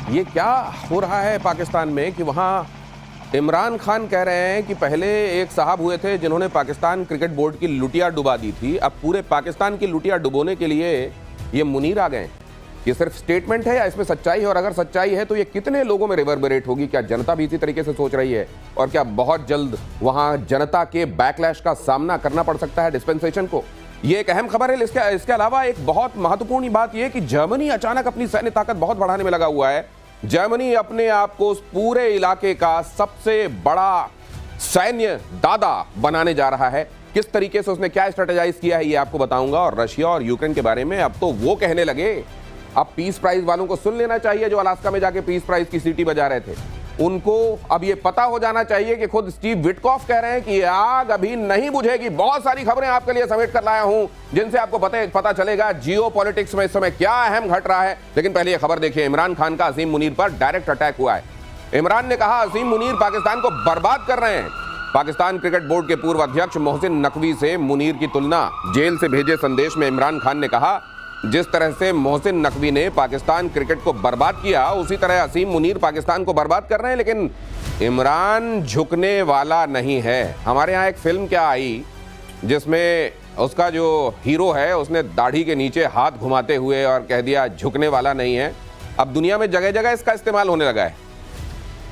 ये क्या हो रहा है पाकिस्तान में कि वहाँ इमरान खान कह रहे हैं कि पहले एक साहब हुए थे जिन्होंने पाकिस्तान क्रिकेट बोर्ड की लुटिया डुबा दी थी, अब पूरे पाकिस्तान की लुटिया डुबोने के लिए ये मुनीर आ गए। ये सिर्फ स्टेटमेंट है या इसमें सच्चाई है? और अगर सच्चाई है तो ये कितने लोगों में रिवर्बरेट होगी? क्या जनता भी इसी तरीके से सोच रही है? और क्या बहुत जल्द वहाँ जनता के बैकलैश का सामना करना पड़ सकता है डिस्पेंसेशन को? ये एक अहम खबर है। इसके अलावा एक बहुत महत्वपूर्ण बात यह कि जर्मनी अचानक अपनी सैन्य ताकत बहुत बढ़ाने में लगा हुआ है। जर्मनी अपने आप को उस पूरे इलाके का सबसे बड़ा सैन्य दादा बनाने जा रहा है। किस तरीके से उसने क्या स्ट्रेटेजाइज किया है ये आपको बताऊंगा। और रशिया और यूक्रेन के बारे में अब तो वो कहने लगे, अब पीस प्राइज वालों को सुन लेना चाहिए जो अलास्का में जाके पीस प्राइज की सीटी बजा रहे थे। उनको अब ये पता हो जाना चाहिए कि खुद स्टीव विटकॉफ कह रहे हैं कि आग अभी नहीं बुझेगी। बहुत सारी खबरें आपके लिए समेट कर लाया हूं जिनसे आपको पता चलेगा जियो पॉलिटिक्स में इस समय क्या अहम घट रहा है। लेकिन पहले ये खबर देखिए, इमरान खान का असीम मुनीर पर डायरेक्ट अटैक हुआ है। इमरान ने कहा असीम मुनीर पाकिस्तान को बर्बाद कर रहे हैं। पाकिस्तान क्रिकेट बोर्ड के पूर्व अध्यक्ष मोहसिन नकवी से मुनीर की तुलना। जेल से भेजे संदेश में इमरान खान ने कहा, जिस तरह से मोहसिन नकवी ने पाकिस्तान क्रिकेट को बर्बाद किया उसी तरह असीम मुनीर पाकिस्तान को बर्बाद कर रहे हैं। लेकिन इमरान झुकने वाला नहीं है। हमारे यहाँ एक फिल्म क्या आई जिसमें उसका जो हीरो है उसने दाढ़ी के नीचे हाथ घुमाते हुए और कह दिया झुकने वाला नहीं है। अब दुनिया में जगह जगह इसका इस्तेमाल होने लगा है।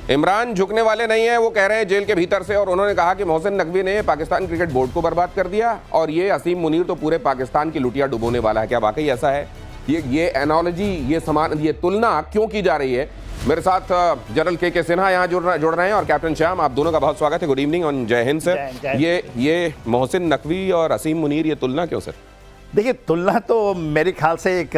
इमरान झुकने वाले नहीं है, वो कह रहे हैं जेल के भीतर से। और उन्होंने कहा कि मोहसिन नकवी ने पाकिस्तान क्रिकेट बोर्ड को बर्बाद कर दिया और ये असीम मुनीर तो पूरे पाकिस्तान की लुटिया डुबोने वाला है। क्या वाकई ऐसा है? ये एनालॉजी, ये तुलना क्यों की जा रही है? मेरे साथ जनरल के सिन्हा यहाँ जुड़ रहे हैं और कैप्टन श्याम, आप दोनों का बहुत स्वागत है। गुड इवनिंग और जय हिंद सर। ये मोहसिन नकवी और असीम मुनीर, ये तुलना क्यों सर? देखिए, तुलना तो मेरे ख्याल से एक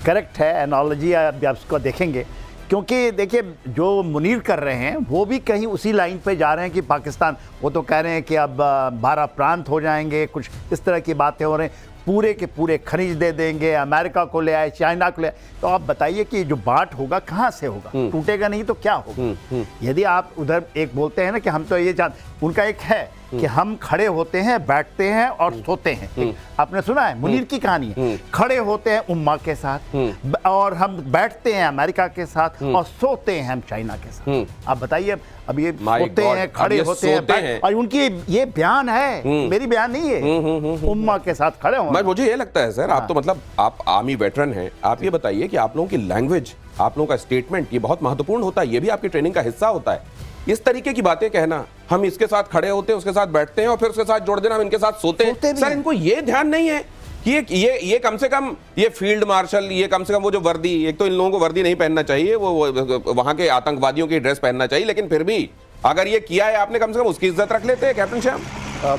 करेक्ट है एनालॉजी, आप उसको देखेंगे। क्योंकि देखिए, जो मुनीर कर रहे हैं वो भी कहीं उसी लाइन पे जा रहे हैं कि पाकिस्तान, वो तो कह रहे हैं कि अब 12 प्रांत हो जाएंगे, कुछ इस तरह की बातें हो रही हैं, पूरे के पूरे खनिज दे देंगे, अमेरिका को ले आए, चाइना को ले आए। तो आप बताइए कि जो बांट होगा कहाँ से होगा? टूटेगा नहीं तो क्या होगा? यदि आप उधर एक बोलते हैं ना कि हम तो ये उनका एक है कि हम खड़े होते हैं, बैठते हैं और सोते हैं। आपने सुना है मुनीर की कहानी है, खड़े होते हैं उम्मा के साथ और हम बैठते हैं अमेरिका के साथ और सोते हैं हम चाइना के साथ। आप बताइए, अब ये सोते हैं, खड़े होते हैं, और उनकी ये बयान है, मेरी बयान नहीं है, उम्मा के साथ खड़े होना। मुझे ये लगता है सर, आप तो मतलब आप आर्मी वेटरन हैं, आप ये बताइए कि आप लोगों की लैंग्वेज, आप लोगों का स्टेटमेंट ये बहुत महत्वपूर्ण होता है, ये भी आपकी ट्रेनिंग का हिस्सा होता है। इस तरीके की बातें कहना, हम इसके साथ खड़े होते हैं, उसके साथ बैठते हैं और फिर उसके साथ जोड़ देना हम इनके साथ सोते हैं। सर, इनको ये ध्यान नहीं है कि ये कम से कम ये फील्ड मार्शल, ये कम से कम वो जो वर्दी, एक तो इन लोगों को वर्दी नहीं पहनना चाहिए, वो वहां के आतंकवादियों की ड्रेस पहनना चाहिए, लेकिन फिर भी अगर ये किया है आपने, कम से कम उसकी इज्जत रख लेते हैं। कैप्टन श्याम?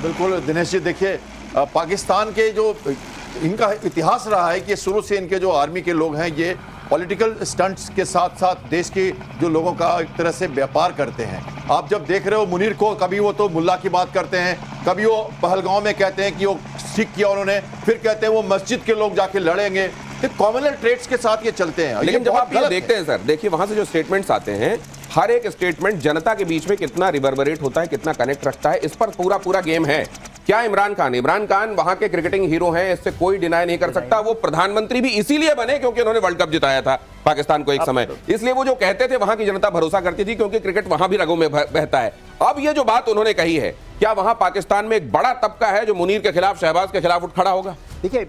बिल्कुल दिनेश जी, देखिए पाकिस्तान के जो इनका इतिहास रहा है कि शुरू से इनके जो आर्मी के लोग हैं ये पॉलिटिकल स्टंट्स के साथ साथ देश के जो लोगों का एक तरह से व्यापार करते हैं। आप जब देख रहे हो मुनीर को, कभी वो तो मुल्ला की बात करते हैं, कभी वो पहलगांव में कहते हैं कि वो सीख किया उन्होंने, फिर कहते हैं वो मस्जिद के लोग जाके लड़ेंगे। तो कॉमनल ट्रेड्स के साथ ये चलते हैं। लेकिन जब आप ये देखते हैं सर, देखिए वहां से जो स्टेटमेंट्स आते हैं, हर एक स्टेटमेंट जनता के बीच में कितना रिवर्बरेट होता है, कितना कनेक्ट रखता है, इस पर पूरा गेम है। क्या इमरान खान वहां के क्रिकेटिंग हीरो हैं, इससे कोई डिनाई नहीं कर सकता। वो प्रधानमंत्री भी इसीलिए बने क्योंकि उन्होंने वर्ल्ड कप जिताया था पाकिस्तान को एक समय, इसलिए वो जो कहते थे वहां की जनता भरोसा करती थी क्योंकि क्रिकेट वहां भी रगों में बहता है। अब ये जो बात उन्होंने कही है, क्या वहां पाकिस्तान में एक बड़ा तबका है जो मुनीर के खिलाफ, शहबाज के खिलाफ उठ खड़ा होगा? देखिए,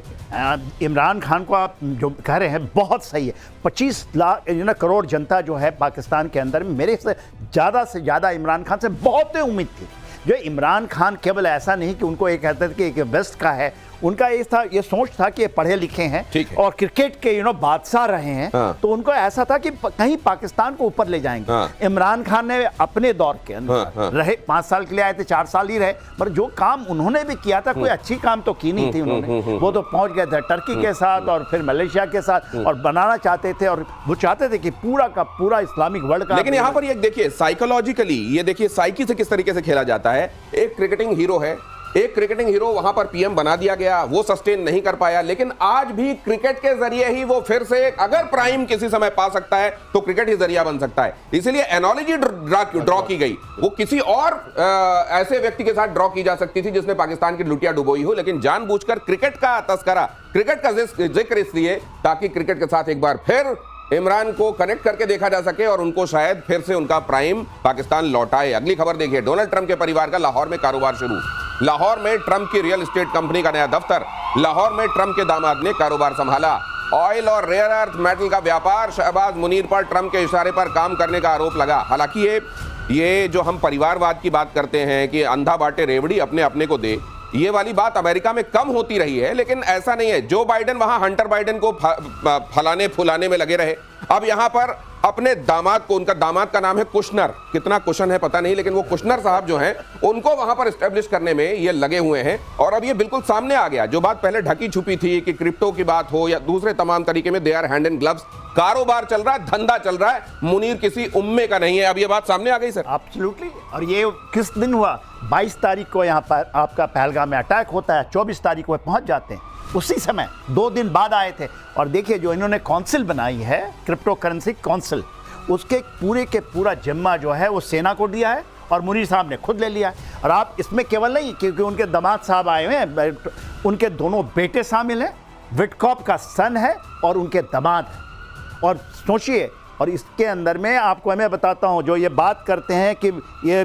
इमरान खान को आप जो कह रहे हैं बहुत सही है। 25 लाख करोड़ जनता जो है पाकिस्तान के अंदर में, मेरे से ज़्यादा इमरान खान से बहुत उम्मीद थी। जो इमरान खान केवल ऐसा नहीं कि उनको एक कहते थे कि एक वेस्ट का है, उनका ये सोच था कि ये पढ़े लिखे हैं और क्रिकेट के बादशाह रहे हैं। तो उनको ऐसा था कि कहीं पाकिस्तान को ऊपर ले जाएंगे। इमरान खान ने अपने दौर के अंदर रहे, 5 साल के लिए आए थे, 4 साल ही रहे, पर जो काम उन्होंने भी किया था कोई अच्छी काम तो की नहीं थी उन्होंने। वो तो पहुंच गए थे टर्की के साथ और फिर मलेशिया के साथ और बनाना चाहते थे, और वो चाहते थे कि पूरा का पूरा इस्लामिक वर्ल्ड का। लेकिन यहाँ पर ये देखिए साइकोलॉजिकली, ये देखिए साइकी से किस तरीके से खेला जाता है। एक क्रिकेटिंग हीरो है, एक क्रिकेटिंग हीरो वहां पर पीएम बना दिया गया, वो सस्टेन नहीं कर पाया, लेकिन आज भी क्रिकेट के जरिए ही वो फिर से, अगर प्राइम किसी समय पा सकता है तो क्रिकेट ही जरिया बन सकता है। इसलिए एनालॉजी ड्रॉ की गई, वो किसी और ऐसे व्यक्ति के साथ ड्रॉ की जा सकती थी जिसने पाकिस्तान की लुटिया डुबोई हो, लेकिन जानबूझकर क्रिकेट का तस्करा, क्रिकेट का जिक्र इसलिए ताकि क्रिकेट के साथ एक बार फिर इमरान को कनेक्ट करके देखा जा सके और उनको शायद फिर से उनका प्राइम पाकिस्तान लौटाए। अगली खबर देखिए, डोनाल्ड ट्रंप के परिवार का लाहौर में कारोबार शुरू। लाहौर में ट्रंप की रियल एस्टेट कंपनी का नया दफ्तर। लाहौर में ट्रंप के दामाद ने कारोबार संभाला। ऑयल और रेयर अर्थ मेटल का व्यापार। शहबाज मुनीर पर ट्रंप के इशारे पर काम करने का आरोप लगा। हालांकि ये जो हम परिवारवाद की बात करते हैं कि अंधा बांटे रेवड़ी अपने अपने को दे, ये वाली बात अमेरिका में कम होती रही है, लेकिन ऐसा नहीं है। जो बाइडेन वहां हंटर बाइडेन को फलाने फुलाने में लगे रहे, अब यहां पर अपने दामाद को, उनका दामाद का नाम है कुशनर, कितना कुशन है पता नहीं, लेकिन वो कुशनर साहब जो हैं उनको वहां पर एस्टेब्लिश करने में ये लगे हुए हैं। और अब ये बिल्कुल सामने आ गया, जो बात पहले ढकी छुपी थी कि क्रिप्टो की बात हो या दूसरे तमाम तरीके में, they are hand and gloves. कारोबार चल रहा है, धंधा चल रहा है, मुनीर किसी उम्मे का नहीं है। अब ये बात सामने आ गई सर। एब्सोल्युटली। और ये किस दिन हुआ? 22 तारीख को यहाँ पर आपका पहलगाम में अटैक होता है, 24 तारीख को पहुंच जाते हैं। उसी समय 2 दिन बाद आए थे। और देखिए जो इन्होंने काउंसिल बनाई है, क्रिप्टो करेंसी काउंसिल, उसके पूरे के पूरा जिम्मा जो है वो सेना को दिया है और मुनीर साहब ने खुद ले लिया है। और आप इसमें केवल नहीं, क्योंकि उनके दामाद साहब आए हुए हैं, उनके दोनों बेटे शामिल हैं, विटकॉप का सन है और उनके दामाद हैं। और सोचिए, और इसके अंदर में आपको मैं बताता हूं, जो ये बात करते हैं कि ये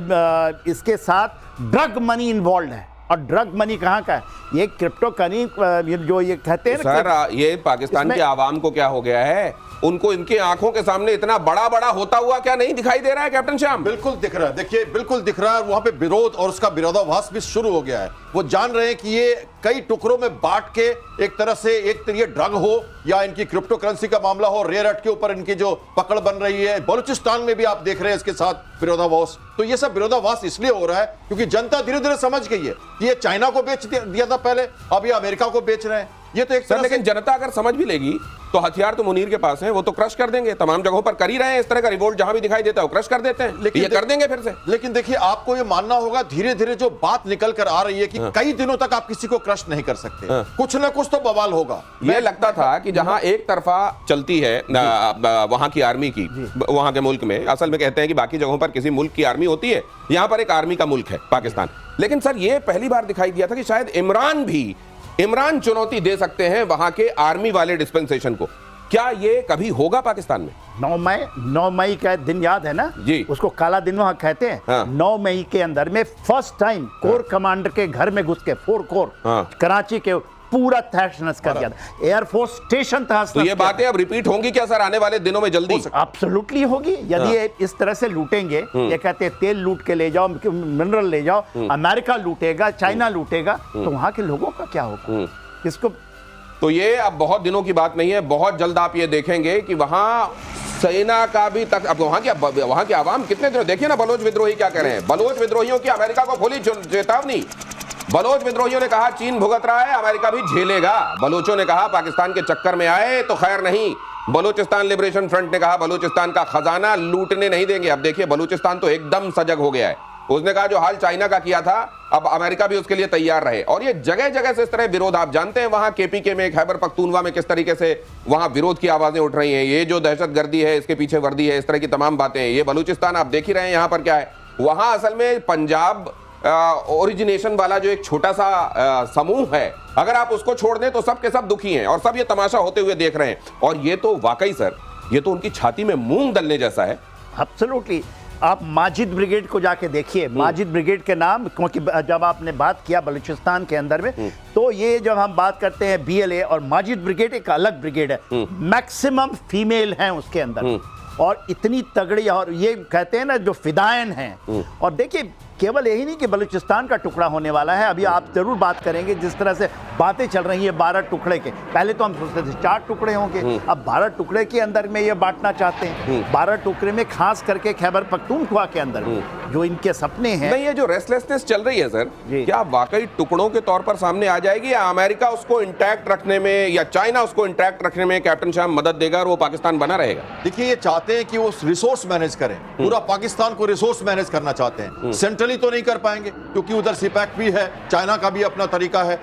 इसके साथ ड्रग मनी इन्वॉल्व है। और ड्रग मनी कहाँ का है? ये क्रिप्टो करेंसी जो ये कहते हैं सर, ये पाकिस्तान की आवाम को क्या हो गया है? उनको इनके आंखों के सामने इतना बड़ा बड़ा होता हुआ क्या नहीं दिखाई दे रहा है कैप्टन श्याम? बिल्कुल दिख रहा है, देखिए बिल्कुल दिख रहा है। वहां पे विरोध और उसका विरोधाभास भी शुरू हो गया है। वो जान रहे हैं कि ये कई टुकड़ों में बांट के एक तरह से, एक तरह ड्रग हो या इनकी क्रिप्टो करेंसी का मामला हो, रेयर अर्थ के ऊपर इनकी जो पकड़ बन रही है, बलूचिस्तान में भी आप देख रहे हैं इसके साथ विरोधाभास। तो ये सब विरोधाभास इसलिए हो रहा है क्योंकि जनता धीरे धीरे समझ गई है कि ये चाइना को बेच दिया था पहले, अब ये अमेरिका को बेच रहे हैं। ये तो एक सर, लेकिन जनता अगर समझ भी लेगी तो हथियार तो मुनीर के पास है, वो तो क्रश कर देंगे। तमाम जगहों पर कर ही रहे हैं इस तरह का रिवोल्ट, जहां भी दिखाई देता है वो क्रश कर देते हैं, लेकिन ये कर देंगे फिर से। लेकिन देखिए, आपको ये मानना होगा धीरे धीरे जो बात निकल कर आ रही है कि कई दिनों तक आप किसी को क्रश नहीं कर सकते, कुछ ना कुछ तो बवाल होगा। ये लगता था कि जहां एक तरफा चलती है वहां की आर्मी की, वहां के मुल्क में, असल में कहते हैं कि बाकी जगहों पर किसी मुल्क की आर्मी होती है, यहां पर एक आर्मी का मुल्क है पाकिस्तान। लेकिन सर, ये पहली बार दिखाई दिया था कि शायद इमरान चुनौती दे सकते हैं वहां के आर्मी वाले डिस्पेंसेशन को। क्या ये कभी होगा पाकिस्तान में? 9 मई का दिन याद है ना जी, उसको काला दिन वहां कहते हैं। हाँ। 9 मई के अंदर में फर्स्ट टाइम कोर कमांडर के घर में घुस के 4 कोर कराची के पूरा तहस नहस कर दिया था। एयरफोर्स स्टेशन तहस नहस। तो ये बातें अब रिपीट होंगी क्या सर आने वाले दिनों में जल्दी? एब्सोल्युटली होगी। यदि ये इस तरह से लूटेंगे, ये कहते हैं तेल लूट के ले जाओ, मिनरल ले जाओ, अमेरिका लूटेगा, चाइना लूटेगा, तो वहां के लोगों का क्या होगा? इसको तो ये अब बहुत दिनों की बात नहीं है, बहुत जल्द आप ये देखेंगे कि वहां सेना का भी तक, अब वहां की आवाम कितने दिनों, देखिए ना बलोच विद्रोही क्या कह रहे हैं। बलोच विद्रोहियों की अमेरिका को खुली चेतावनी। बलोच विद्रोहियों ने कहा चीन भुगत रहा है, अमेरिका भी झेलेगा। बलोचों ने कहा पाकिस्तान के चक्कर में आए तो खैर नहीं। बलूचिस्तान लिबरेशन फ्रंट ने कहा बलूचिस्तान का खजाना लूटने नहीं देंगे। अब देखिए बलूचिस्तान तो एकदम सजग हो गया है। उसने कहा जो हाल चाइना का किया था, अब अमेरिका भी उसके लिए तैयार रहे। और ये जगह जगह से इस तरह विरोध, आप जानते हैं वहां केपीके में, खैबर पख्तूनवा में किस तरीके से वहां विरोध की आवाजें उठ रही हैं। ये जो दहशतगर्दी है, इसके पीछे वर्दी है, इस तरह की तमाम बातें हैं। ये बलूचिस्तान आप देख ही रहे हैं यहां पर क्या है। वहां असल में पंजाब ओरिजिनेशन वाला जो एक छोटा सा समूह है, अगर आप उसको छोड़ दें तो सब के सब दुखी हैं और सब ये तमाशा होते हुए देख रहे हैं। और ये तो वाकई सर, ये तो उनकी छाती में मूंग दलने जैसा है। एब्सोल्युटली। आप माजिद ब्रिगेड को जाके देखिए, माजिद ब्रिगेड के नाम, क्योंकि जब आपने बात किया बलूचिस्तान के अंदर में, तो ये जब हम बात करते हैं BLA और माजिद ब्रिगेड एक अलग ब्रिगेड है, मैक्सिमम फीमेल हैं उसके अंदर और इतनी तगड़ी, और ये कहते हैं ना जो फिदायन हैं। और देखिए केवल यही नहीं कि बलूचिस्तान का टुकड़ा होने वाला है, अभी आप जरूर बात करेंगे जिस तरह से बातें चल रही है 12 टुकड़े के। पहले तो हम सोचते थे 4 टुकड़े होंगे, अब 12 टुकड़े के अंदर में ये बांटना चाहते हैं। 12 टुकड़े में खास करके खैबर पख्तूनख्वा के अंदर जो इनके सपने हैं। नहीं, ये जो रेस्टलेसनेस चल रही है सर, क्या वाकई टुकड़ों के तौर पर सामने आ जाएगी, या अमेरिका उसको इंटैक्ट रखने में या चाइना उसको इंटैक्ट रखने में कैप्टन श्याम मदद देगा और वो पाकिस्तान बना रहेगा? देखिए, ये चाहते हैं कि वो रिसोर्स मैनेज करें, पूरा पाकिस्तान को रिसोर्स मैनेज करना चाहते हैं। सेंट्रली तो नहीं कर पाएंगे क्योंकि उधर सिपैक भी है, चाइना का भी अपना तरीका है,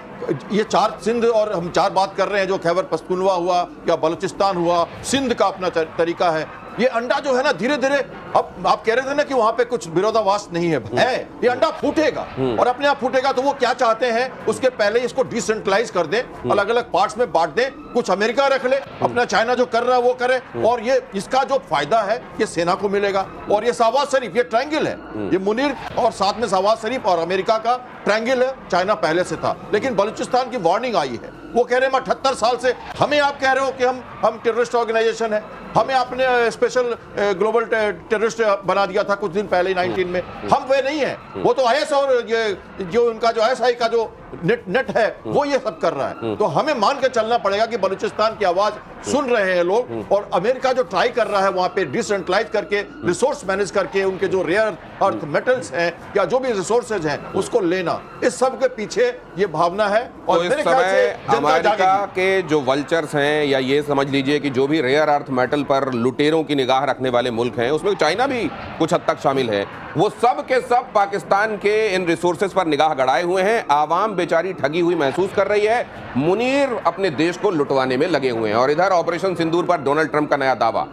ये चार सिंध, और हम चार बात कर रहे हैं, जो खैबर पख्तूनख्वा हुआ या बलूचिस्तान हुआ, सिंध का अपना तरीका है। ये अंडा जो है ना, धीरे धीरे, अब आप कह रहे थे ना कि वहां पे कुछ विरोधाभास नहीं है, ये अंडा फूटेगा और अपने आप फूटेगा। तो वो क्या चाहते हैं, उसके पहले इसको डिसेंट्रलाइज कर दें, अलग अलग पार्ट्स में बांट दें, कुछ अमेरिका रख ले, अपना चाइना जो कर रहा है वो करे, और ये इसका जो फायदा है ये सेना को मिलेगा। और ये शहबाज शरीफ, ये ट्रायंगल है, ये मुनीर और साथ में शहबाज शरीफ और अमेरिका का ट्रायंगल है। चाइना पहले से था, लेकिन बलूचिस्तान की वार्निंग आई है, वो कह रहे हैं 78 साल से हमें आप कह रहे हो कि हम टेररिस्ट ऑर्गेनाइजेशन है, हमें आपने स्पेशल ग्लोबल टेररिस्ट बना दिया था कुछ दिन पहले 19 में। हम वे नहीं है, वो तो आईएस और ये जो उनका जो आईएसआई का जो नेट है वो ये सब कर रहा है। तो हमें मान के चलना पड़ेगा कि बलूचिस्तान की आवाज सुन रहे हैं लोग, और अमेरिका जो ट्राई कर रहा है वहां पे डिसेंट्रलाइज करके, रिसोर्स मैनेज करके, उनके जो रेयर अर्थ मेटल्स हैं या जो भी रिसोर्सेज हैं उसको लेना, इस सब के पीछे ये भावना है। और तो इस मेरे ख्याल से समय अमेरिका के जो वल्चर्स हैं, या ये समझ लीजिए कि जो भी रेयर अर्थ मेटल पर लुटेरों की निगाह रखने वाले मुल्क हैं, उसमें चाइना भी कुछ हद तक शामिल है, वो सब के सब पाकिस्तान के इन रिसोर्सेज पर निगाह गड़ाए हुए हैं। आवाम बेचारी ठगी हुई महसूस कर रही है, मुनीर अपने देश को लुटवाने में लगे हुए हैं। और इधर ऑपरेशन सिंदूर पर डोनाल्ड ट्रंप का नया दावा,